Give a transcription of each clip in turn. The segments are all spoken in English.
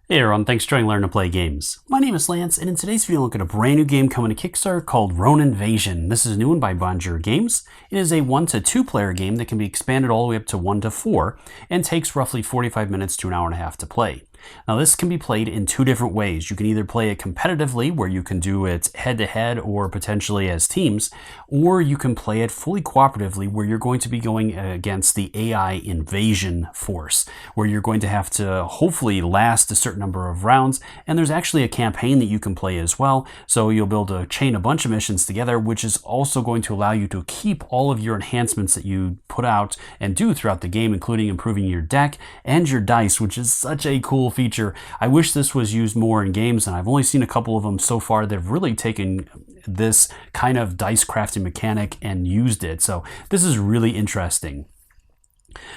Hey everyone, thanks for joining Learn to Play Games. My name is Lance, and in today's video, I'll look at a brand new game coming to Kickstarter called Rone Invasion. This is a new one by Bonjour Games. It is a 1 to 2 player game that can be expanded all the way up to 1 to 4 and takes roughly 45 minutes to an hour and a half to play. Now this can be played in two different ways. You can either play it competitively, where you can do it head-to-head or potentially as teams, or you can play it fully cooperatively, where you're going to be going against the AI invasion force, where you're going to have to hopefully last a certain number of rounds, and there's actually a campaign that you can play as well, so you'll be able to chain a bunch of missions together, which is also going to allow you to keep all of your enhancements that you put out and do throughout the game, including improving your deck and your dice, which is such a cool feature. I wish this was used more in games, and I've only seen a couple of them so far that have really taken this kind of dice crafting mechanic and used it. So this is really interesting.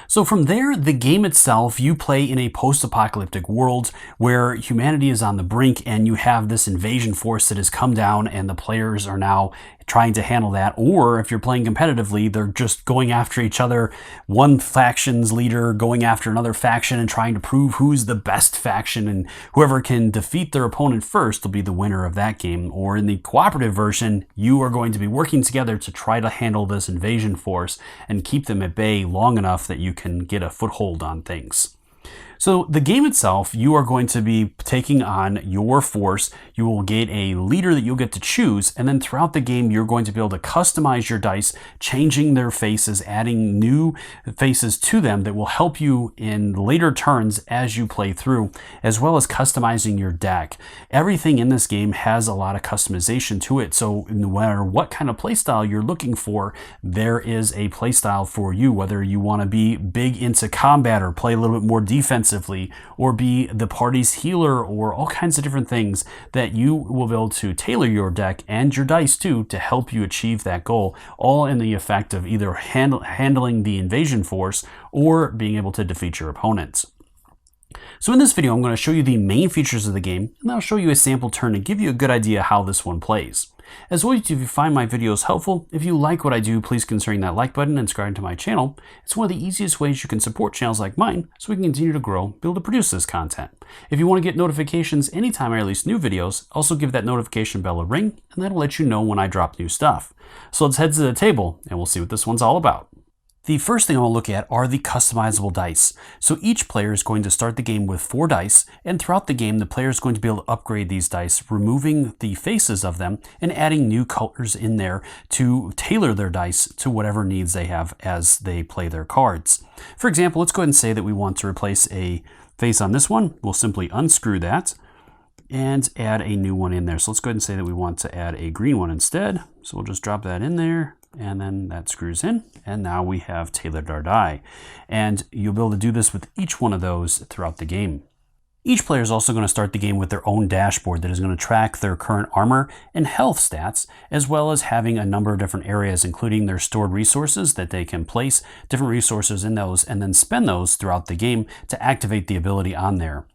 So from there, the game itself, you play in a post-apocalyptic world where humanity is on the brink and you have this invasion force that has come down and the players are now trying to handle that. Or if you're playing competitively, they're just going after each other, one faction's leader going after another faction and trying to prove who's the best faction, and whoever can defeat their opponent first will be the winner of that game. Or in the cooperative version, you are going to be working together to try to handle this invasion force and keep them at bay long enough that you can get a foothold on things. So the game itself, you are going to be taking on your force. You will get a leader that you'll get to choose, and then throughout the game, you're going to be able to customize your dice, changing their faces, adding new faces to them that will help you in later turns as you play through, as well as customizing your deck. Everything in this game has a lot of customization to it, so no matter what kind of playstyle you're looking for, there is a playstyle for you, whether you want to be big into combat or play a little bit more defense, or be the party's healer, or all kinds of different things that you will be able to tailor your deck and your dice to help you achieve that goal, all in the effect of either handling the invasion force or being able to defeat your opponents. So in this video, I'm going to show you the main features of the game, and I'll show you a sample turn to give you a good idea how this one plays. As always, if you find my videos helpful, if you like what I do, please consider hitting that like button and subscribing to my channel. It's one of the easiest ways you can support channels like mine so we can continue to grow, be able to produce this content. If you want to get notifications anytime I release new videos, also give that notification bell a ring, and that'll let you know when I drop new stuff. So let's head to the table and we'll see what this one's all about. The first thing I want to look at are the customizable dice. So each player is going to start the game with 4 dice, and throughout the game, the player is going to be able to upgrade these dice, removing the faces of them and adding new colors in there to tailor their dice to whatever needs they have as they play their cards. For example, let's go ahead and say that we want to replace a face on this one. We'll simply unscrew that and add a new one in there. So let's go ahead and say that we want to add a green one instead. So we'll just drop that in there, and then that screws in, and now we have tailored our die. And you'll be able to do this with each one of those throughout the game. Each player is also going to start the game with their own dashboard that is going to track their current armor and health stats, as well as having a number of different areas, including their stored resources that they can place different resources in those and then spend those throughout the game to activate the ability on there.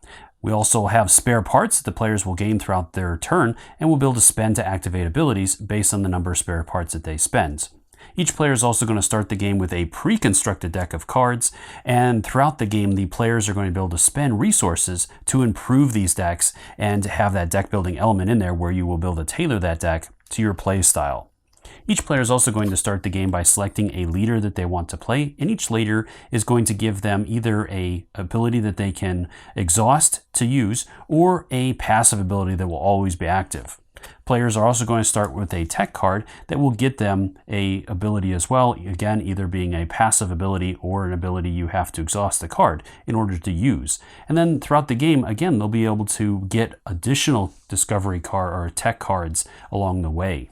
We also have spare parts that the players will gain throughout their turn and will be able to spend to activate abilities based on the number of spare parts that they spend. Each player is also going to start the game with a pre-constructed deck of cards, and throughout the game the players are going to be able to spend resources to improve these decks and have that deck building element in there where you will be able to tailor that deck to your play style. Each player is also going to start the game by selecting a leader that they want to play, and each leader is going to give them either an ability that they can exhaust to use or a passive ability that will always be active. Players are also going to start with a tech card that will get them a ability as well, again either being a passive ability or an ability you have to exhaust the card in order to use. And then throughout the game, again, they'll be able to get additional discovery card or tech cards along the way.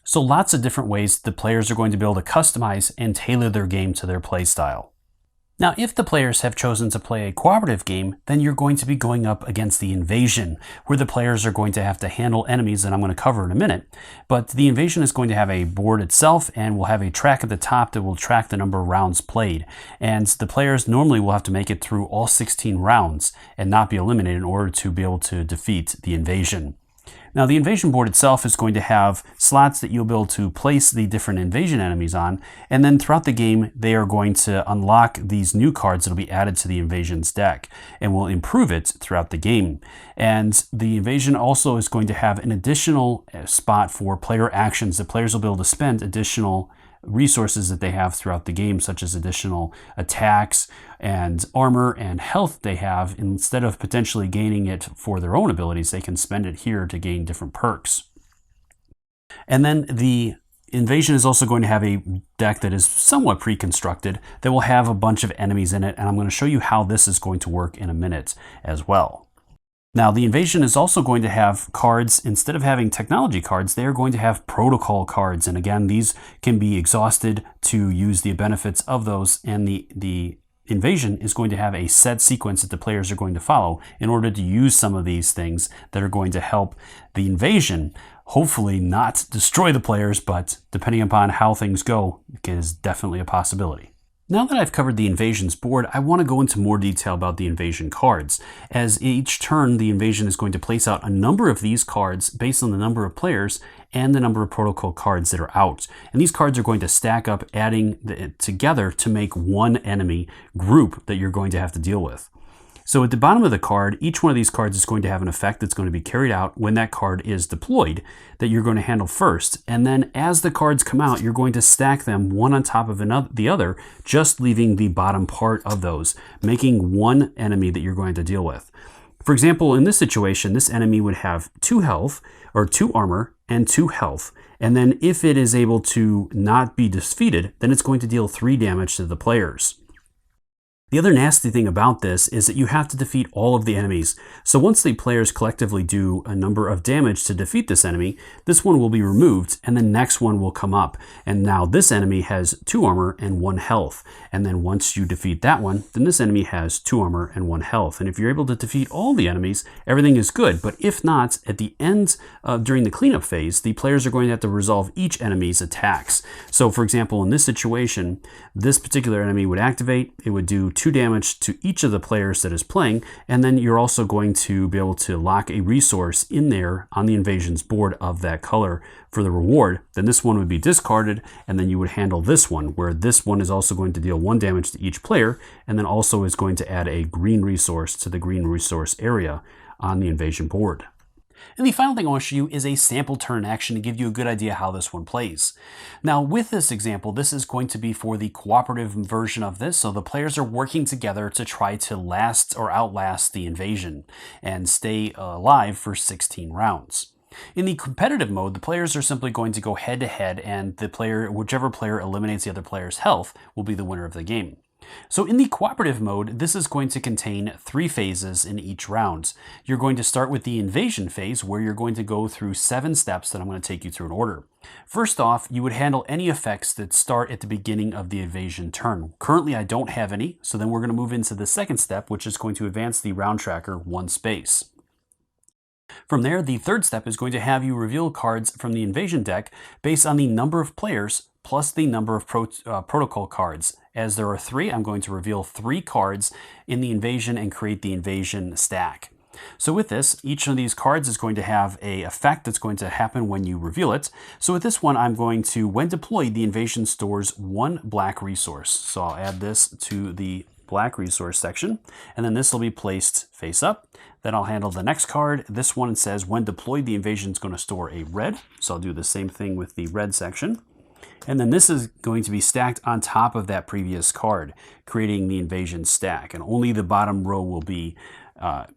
So lots of different ways the players are going to be able to customize and tailor their game to their play style. Now, if the players have chosen to play a cooperative game, then you're going to be going up against the invasion, where the players are going to have to handle enemies that I'm going to cover in a minute. But the invasion is going to have a board itself and will have a track at the top that will track the number of rounds played. And the players normally will have to make it through all 16 rounds and not be eliminated in order to be able to defeat the invasion. Now the invasion board itself is going to have slots that you'll be able to place the different invasion enemies on, and then throughout the game they are going to unlock these new cards that will be added to the invasion's deck and will improve it throughout the game. And the invasion also is going to have an additional spot for player actions that players will be able to spend additional resources that they have throughout the game, such as additional attacks and armor and health they have. Instead of potentially gaining it for their own abilities, they can spend it here to gain different perks. And then the invasion is also going to have a deck that is somewhat pre-constructed that will have a bunch of enemies in it, and I'm going to show you how this is going to work in a minute as well. Now, the invasion is also going to have cards. Instead of having technology cards, they are going to have protocol cards. And again, these can be exhausted to use the benefits of those. And the invasion is going to have a set sequence that the players are going to follow in order to use some of these things that are going to help the invasion hopefully not destroy the players, but depending upon how things go, it is definitely a possibility. Now that I've covered the invasions board, I want to go into more detail about the invasion cards. As each turn, the invasion is going to place out a number of these cards based on the number of players and the number of protocol cards that are out. And these cards are going to stack up, adding together to make one enemy group that you're going to have to deal with. So at the bottom of the card, each one of these cards is going to have an effect that's going to be carried out when that card is deployed that you're going to handle first. And then as the cards come out, you're going to stack them one on top of the other, just leaving the bottom part of those, making one enemy that you're going to deal with. For example, in this situation, this enemy would have 2 health, or 2 armor, and 2 health. And then if it is able to not be defeated, then it's going to deal 3 damage to the players. The other nasty thing about this is that you have to defeat all of the enemies. So once the players collectively do a number of damage to defeat this enemy, this one will be removed and the next one will come up. And now this enemy has 2 armor and 1 health. And then once you defeat that one, then this enemy has 2 armor and 1 health. And if you're able to defeat all the enemies, everything is good. But if not, at the end, during the cleanup phase, the players are going to have to resolve each enemy's attacks. So for example, in this situation, this particular enemy would activate, it would do 2 damage to each of the players that is playing, and then you're also going to be able to lock a resource in there on the invasion's board of that color for the reward. Then this one would be discarded, and then you would handle this one, where this one is also going to deal 1 damage to each player, and then also is going to add a green resource to the green resource area on the invasion board. And the final thing I want to show you is a sample turn action to give you a good idea how this one plays. Now with this example, this is going to be for the cooperative version of this, so the players are working together to try to last or outlast the invasion and stay alive for 16 rounds. In the competitive mode, the players are simply going to go head to head, and whichever player eliminates the other player's health will be the winner of the game. So in the cooperative mode, this is going to contain 3 phases in each round. You're going to start with the invasion phase, where you're going to go through 7 steps that I'm going to take you through in order. First off, you would handle any effects that start at the beginning of the invasion turn. Currently, I don't have any, so then we're going to move into the second step, which is going to advance the round tracker 1 space. From there, the third step is going to have you reveal cards from the invasion deck based on the number of players plus the number of protocol cards. As there are 3, I'm going to reveal 3 cards in the invasion and create the invasion stack. So with this, each of these cards is going to have an effect that's going to happen when you reveal it. So with this one, I'm going to, when deployed, the invasion stores 1 black resource. So I'll add this to the black resource section, and then this will be placed face up. Then I'll handle the next card. This one says when deployed, the invasion is going to store a red. So I'll do the same thing with the red section. And then this is going to be stacked on top of that previous card, creating the invasion stack. And only the bottom row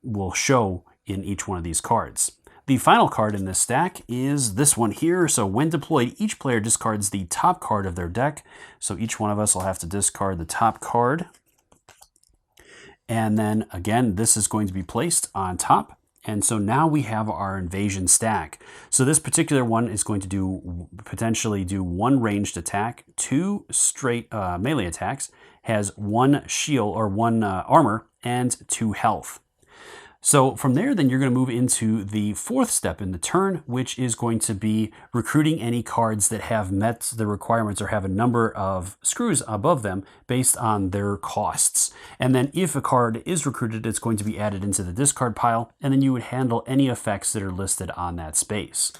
will show in each one of these cards. The final card in this stack is this one here. So when deployed, each player discards the top card of their deck. So each one of us will have to discard the top card. And then again, this is going to be placed on top. And so now we have our invasion stack. So this particular one is going to potentially do 1 ranged attack, 2 straight melee attacks, has 1 shield or 1 armor, and 2 health. So from there, then you're going to move into the fourth step in the turn, which is going to be recruiting any cards that have met the requirements or have a number of screws above them based on their costs. And then if a card is recruited, it's going to be added into the discard pile, and then you would handle any effects that are listed on that space.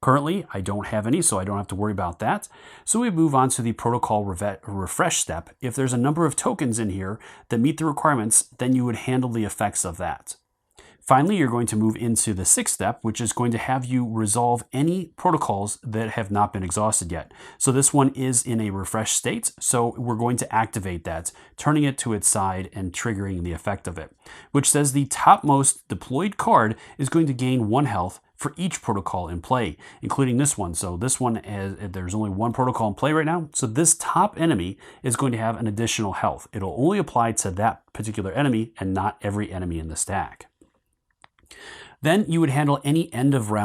Currently, I don't have any, so I don't have to worry about that. So we move on to the protocol refresh step. If there's a number of tokens in here that meet the requirements, then you would handle the effects of that. Finally, you're going to move into the sixth step, which is going to have you resolve any protocols that have not been exhausted yet. So this one is in a refresh state, so we're going to activate that, turning it to its side and triggering the effect of it, which says the topmost deployed card is going to gain 1 health for each protocol in play, including this one. So this one, there's only 1 protocol in play right now, so this top enemy is going to have an additional health. It'll only apply to that particular enemy and not every enemy in the stack. Then you would handle any end of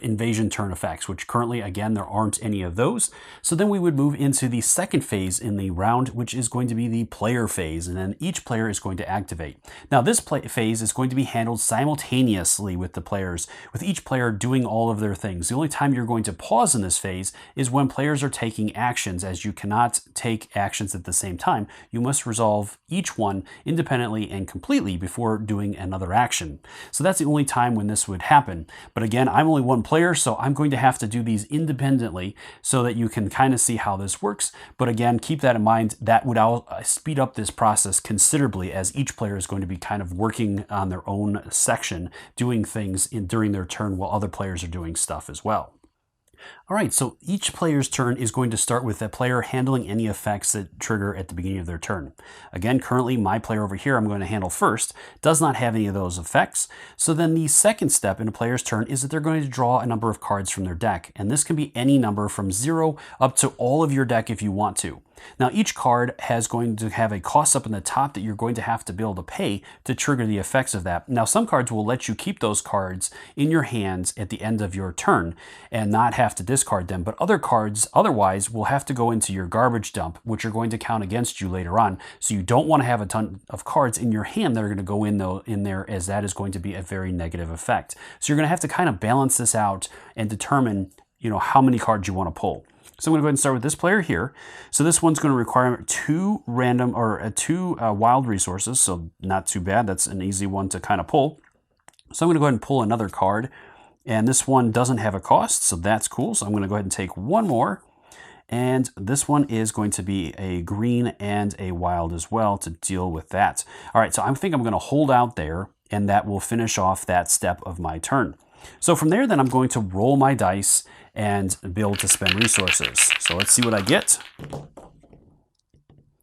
invasion turn effects, which currently, again, there aren't any of those. So then we would move into the second phase in the round, which is going to be the player phase, and then each player is going to activate. Now this phase is going to be handled simultaneously with the players, with each player doing all of their things. The only time you're going to pause in this phase is when players are taking actions, as you cannot take actions at the same time. You must resolve each one independently and completely before doing another action. So that's the only time when this would happen. But again, I'm only 1 player, so I'm going to have to do these independently so that you can kind of see how this works. But again, keep that in mind. That would speed up this process considerably, as each player is going to be kind of working on their own section, doing things during their turn while other players are doing stuff as well. All right, so each player's turn is going to start with a player handling any effects that trigger at the beginning of their turn. Again, currently my player over here I'm going to handle first does not have any of those effects. So then the second step in a player's turn is that they're going to draw a number of cards from their deck. And this can be any number from 0 up to all of your deck if you want to. Now each card is going to have a cost up in the top that you're going to have to be able to pay to trigger the effects of that. Now some cards will let you keep those cards in your hands at the end of your turn and not have to discard them, but other cards otherwise will have to go into your garbage dump, which are going to count against you later on. So you don't want to have a ton of cards in your hand that are going to go in there, as that is going to be a very negative effect. So you're going to have to kind of balance this out and determine, how many cards you want to pull. So I'm going to go ahead and start with this player here. So this one's going to require 2 wild resources, so not too bad. That's an easy one to kind of pull. So I'm going to go ahead and pull another card, and this one doesn't have a cost, so that's cool. So I'm going to go ahead and take 1 more, and this one is going to be a green and a wild as well to deal with that. All right, so I think I'm going to hold out there, and that will finish off that step of my turn. So from there, then I'm going to roll my dice and be able to spend resources. So let's see what I get.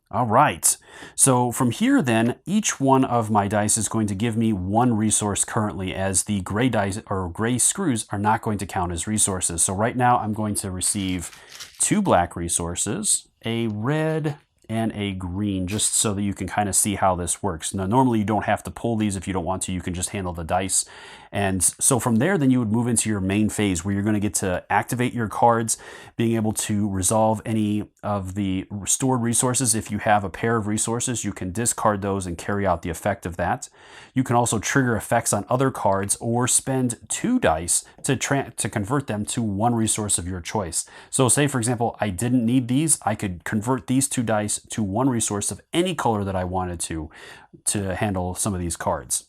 All right. So from here, then, each one of my dice is going to give me 1 resource currently, as the gray dice or gray screws are not going to count as resources. So right now I'm going to receive 2 black resources, a red, and a green, just so that you can kind of see how this works. Now, normally you don't have to pull these if you don't want to. You can just handle the dice. And so from there, then you would move into your main phase, where you're going to get to activate your cards, being able to resolve any of the stored resources. If you have a pair of resources, you can discard those and carry out the effect of that. You can also trigger effects on other cards or spend 2 dice to convert them to 1 resource of your choice. So say, for example, I didn't need these. I could convert these 2 dice to 1 resource of any color that I wanted to handle some of these cards.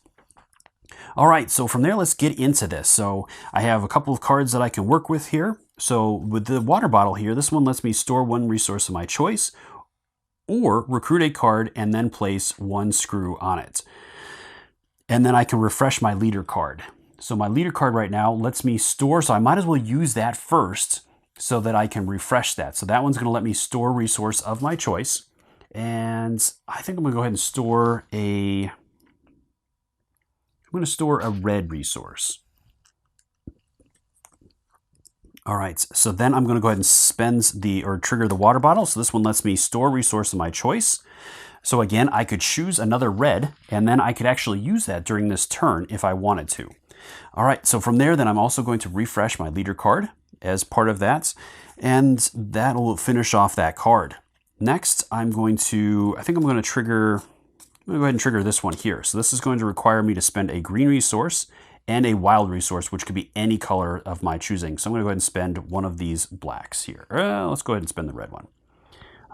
All right, so from there, let's get into this. So I have a couple of cards that I can work with here. So with the water bottle here, this one lets me store 1 resource of my choice, or recruit a card and then place 1 screw on it. And then I can refresh my leader card. So my leader card right now lets me store, so I might as well use that first so that I can refresh that. So that one's going to let me store a resource of my choice. And I think I'm going to go ahead and store a red resource. All right, so then I'm going to go ahead and trigger the water bottle. So this one lets me store a resource of my choice. So again, I could choose another red, and then I could actually use that during this turn if I wanted to. All right, so from there, then I'm also going to refresh my leader card as part of that, and that'll finish off that card. Next, I think I'm going to trigger I'm going to go ahead and trigger this one here. So this is going to require me to spend a green resource and a wild resource, which could be any color of my choosing. So I'm going to go ahead and spend one of these blacks here. Let's go ahead and spend the red one.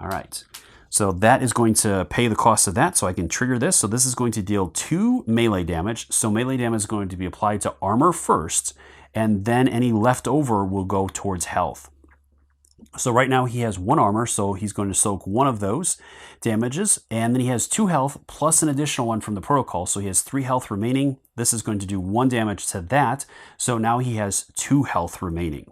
All right. So that is going to pay the cost of that, so I can trigger this. So this is going to deal 2 melee damage. So melee damage is going to be applied to armor first, and then any leftover will go towards health. So right now he has 1 armor, so he's going to soak 1 of those damages, and then he has 2 health plus an additional 1 from the protocol, so he has 3 health remaining. This is going to do 1 damage to that, so now he has 2 health remaining.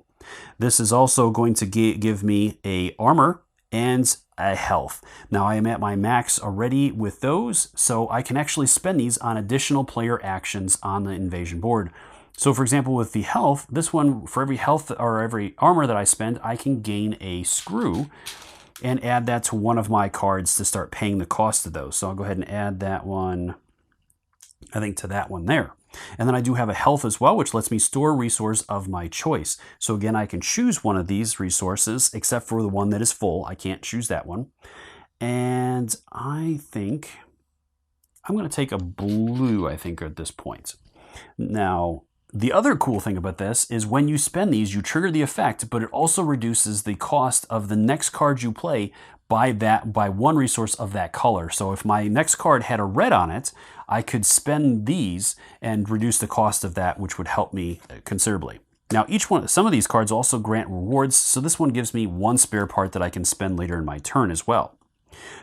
This is also going to give me a armor and a health. Now I am at my max already with those, so I can actually spend these on additional player actions on the invasion board. So for example, with the health, this one, for every health or every armor that I spend, I can gain a screw and add that to one of my cards to start paying the cost of those. So I'll go ahead and add that one, I think, to that one there. And then I do have a health as well, which lets me store a resource of my choice. So again, I can choose one of these resources, except for the one that is full. I can't choose that one. And I think I'm going to take a blue, I think, at this point. Now, the other cool thing about this is when you spend these, you trigger the effect, but it also reduces the cost of the next card you play by 1 resource of that color. So if my next card had a red on it, I could spend these and reduce the cost of that, which would help me considerably. Now, some of these cards also grant rewards, so this one gives me 1 spare part that I can spend later in my turn as well.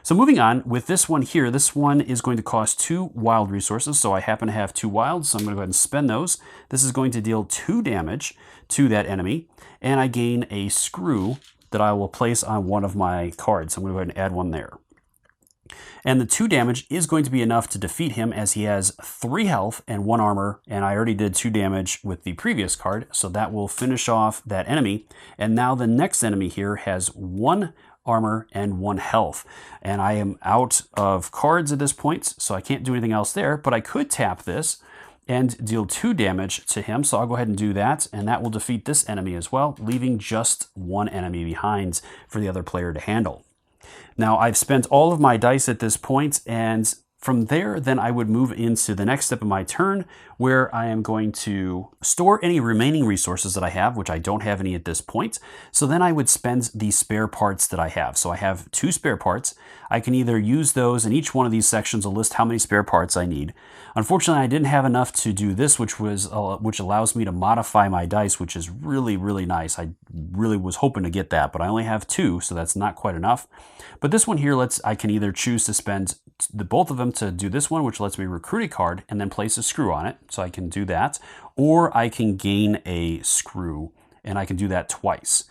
So moving on, with this one here, this one is going to cost 2 wild resources, so I happen to have 2 wilds, so I'm going to go ahead and spend those. This is going to deal 2 damage to that enemy, and I gain a screw that I will place on one of my cards. So I'm going to go ahead and add one there. And the 2 damage is going to be enough to defeat him, as he has 3 health and 1 armor, and I already did 2 damage with the previous card, so that will finish off that enemy. And now the next enemy here has 1 armor and 1 health, and I am out of cards at this point, so I can't do anything else there, but I could tap this and deal 2 damage to him, so I'll go ahead and do that, and that will defeat this enemy as well, leaving just 1 enemy behind for the other player to handle. Now I've spent all of my dice at this point, and from there, then I would move into the next step of my turn, where I am going to store any remaining resources that I have, which I don't have any at this point. So then I would spend the spare parts that I have. So I have 2 spare parts. I can either use those, and each one of these sections will list how many spare parts I need. Unfortunately, I didn't have enough to do this, which allows me to modify my dice, which is really, really nice. I really was hoping to get that, but I only have 2, so that's not quite enough. But this one here, I can either choose to spend both of them to do this one, which lets me recruit a card and then place a screw on it, so I can do that, or I can gain a screw, and I can do that twice.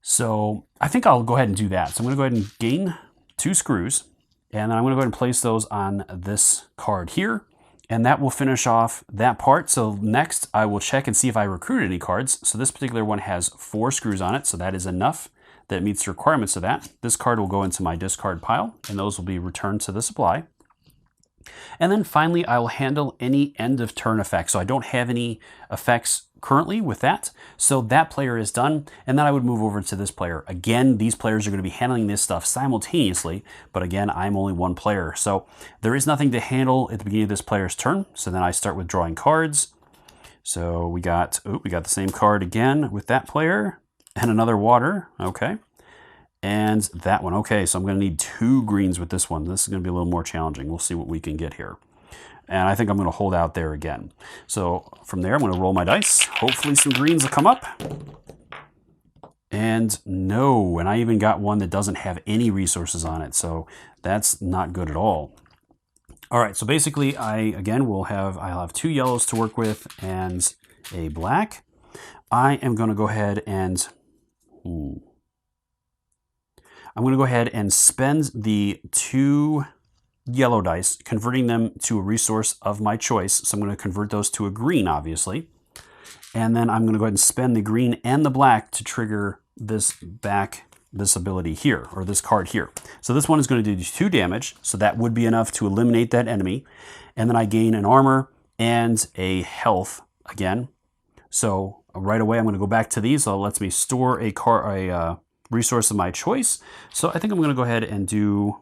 So I think I'll go ahead and do that. So I'm going to go ahead and gain 2 screws, and then I'm going to go ahead and place those on this card here, and that will finish off that part. So next I will check and see if I recruited any cards. So this particular one has 4 screws on it, so that is enough. That meets the requirements of that. This card will go into my discard pile, and those will be returned to the supply. And then finally, I will handle any end of turn effects. So I don't have any effects currently with that. So that player is done, and then I would move over to this player. Again, these players are going to be handling this stuff simultaneously, but again, I'm only 1 player. So there is nothing to handle at the beginning of this player's turn. So then I start with drawing cards. So we got the same card again with that player. And another water, okay. And that one, okay. So I'm going to need 2 greens with this one. This is going to be a little more challenging. We'll see what we can get here. And I think I'm going to hold out there again. So from there, I'm going to roll my dice. Hopefully some greens will come up. And no, and I even got one that doesn't have any resources on it. So that's not good at all. All right, so basically I'll have 2 yellows to work with and a black. I am going to go ahead and spend the 2 yellow dice, converting them to a resource of my choice. So I'm going to convert those to a green, obviously. And then I'm going to go ahead and spend the green and the black to trigger this ability here, or this card here. So this one is going to do 2 damage, so that would be enough to eliminate that enemy. And then I gain an armor and a health again. So right away, I'm going to go back to these. So it lets me store a resource of my choice. So I think I'm going to go ahead and do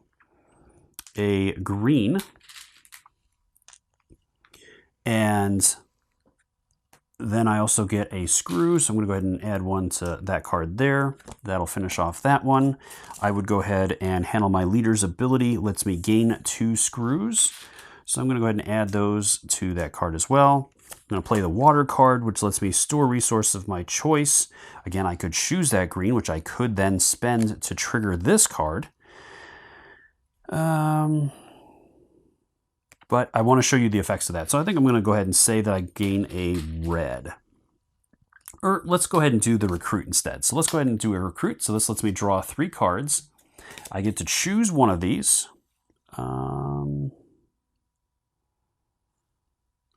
a green, and then I also get a screw, so I'm going to go ahead and add one to that card there. That'll finish off that one. I would go ahead and handle my leader's ability. Lets me gain 2 screws. So I'm going to go ahead and add those to that card as well. I'm going to play the water card, which lets me store resources of my choice. Again, I could choose that green, which I could then spend to trigger this card. But I want to show you the effects of that. So I think I'm going to go ahead and say that I gain a red. Or let's go ahead and do the recruit instead. So let's go ahead and do a recruit. So this lets me draw 3 cards. I get to choose one of these. I'll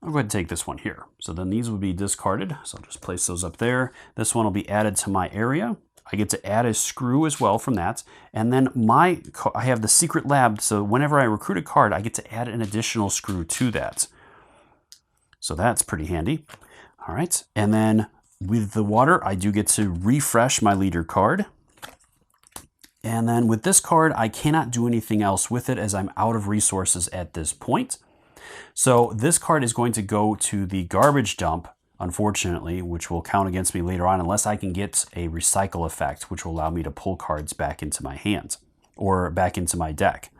go ahead and take this one here. So then these would be discarded. So I'll just place those up there. This one will be added to my area. I get to add a screw as well from that. And then I have the secret lab. So whenever I recruit a card, I get to add an additional screw to that. So that's pretty handy. All right. And then with the water, I do get to refresh my leader card. And then with this card, I cannot do anything else with it as I'm out of resources at this point. So this card is going to go to the garbage dump, unfortunately, which will count against me later on unless I can get a recycle effect, which will allow me to pull cards back into my hand or back into my deck.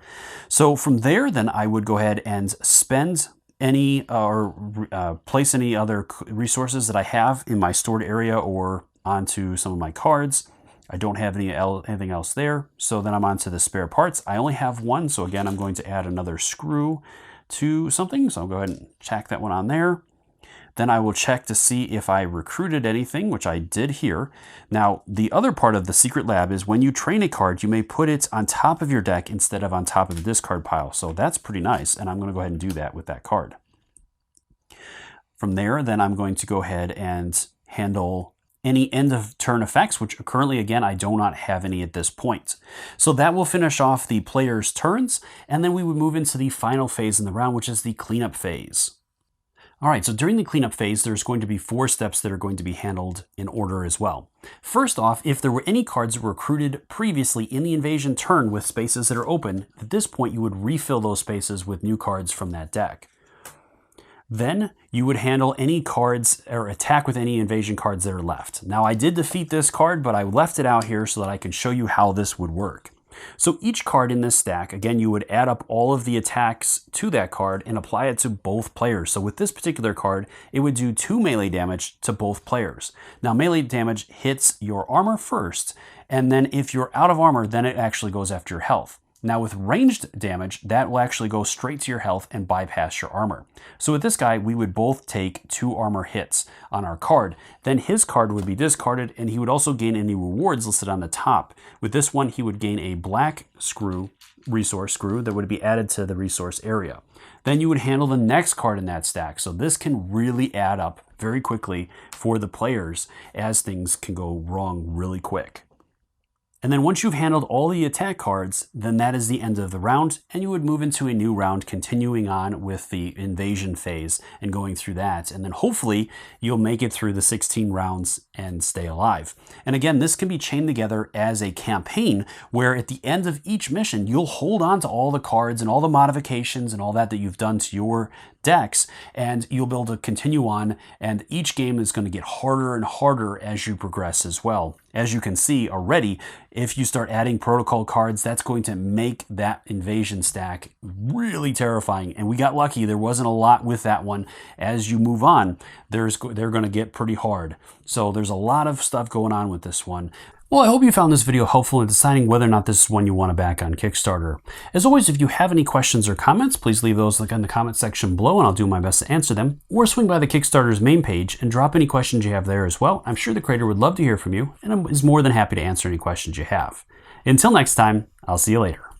So from there, then I would go ahead and spend any or place any other resources that I have in my stored area or onto some of my cards. I don't have anything else there. So then I'm onto the spare parts. I only have one. So again, I'm going to add another screw to something. So I'll go ahead and check that one on there. Then I will check to see if I recruited anything, which I did here. Now, the other part of the secret lab is when you train a card, you may put it on top of your deck instead of on top of the discard pile. So that's pretty nice. And I'm going to go ahead and do that with that card. From there, then I'm going to go ahead and handle any end of turn effects, which currently, again, I do not have any at this point. So that will finish off the player's turns, and then we would move into the final phase in the round, which is the cleanup phase. All right, so during the cleanup phase, there's going to be 4 steps that are going to be handled in order as well. First off, if there were any cards that were recruited previously in the invasion turn with spaces that are open, at this point you would refill those spaces with new cards from that deck. Then you would handle any cards or attack with any invasion cards that are left. Now I did defeat this card, but I left it out here so that I can show you how this would work. So each card in this stack, again, you would add up all of the attacks to that card and apply it to both players. So with this particular card, it would do 2 melee damage to both players. Now melee damage hits your armor first, and then if you're out of armor, then it actually goes after your health. Now with ranged damage, that will actually go straight to your health and bypass your armor. So with this guy, we would both take 2 armor hits on our card. Then his card would be discarded and he would also gain any rewards listed on the top. With this one, he would gain a black resource screw that would be added to the resource area. Then you would handle the next card in that stack. So this can really add up very quickly for the players as things can go wrong really quick. And then once you've handled all the attack cards, then that is the end of the round, and you would move into a new round, continuing on with the invasion phase and going through that. And then hopefully you'll make it through the 16 rounds and stay alive. And again, this can be chained together as a campaign where at the end of each mission, you'll hold on to all the cards and all the modifications and all that you've done to your decks, and you'll be able to continue on, and each game is going to get harder and harder as you progress as well. As you can see already, if you start adding protocol cards, that's going to make that invasion stack really terrifying. And we got lucky, there wasn't a lot with that one. As you move on, they're going to get pretty hard. So there's a lot of stuff going on with this one. Well, I hope you found this video helpful in deciding whether or not this is one you want to back on Kickstarter. As always, if you have any questions or comments, please leave those in the comment section below and I'll do my best to answer them. Or swing by the Kickstarter's main page and drop any questions you have there as well. I'm sure the creator would love to hear from you and is more than happy to answer any questions you have. Until next time, I'll see you later.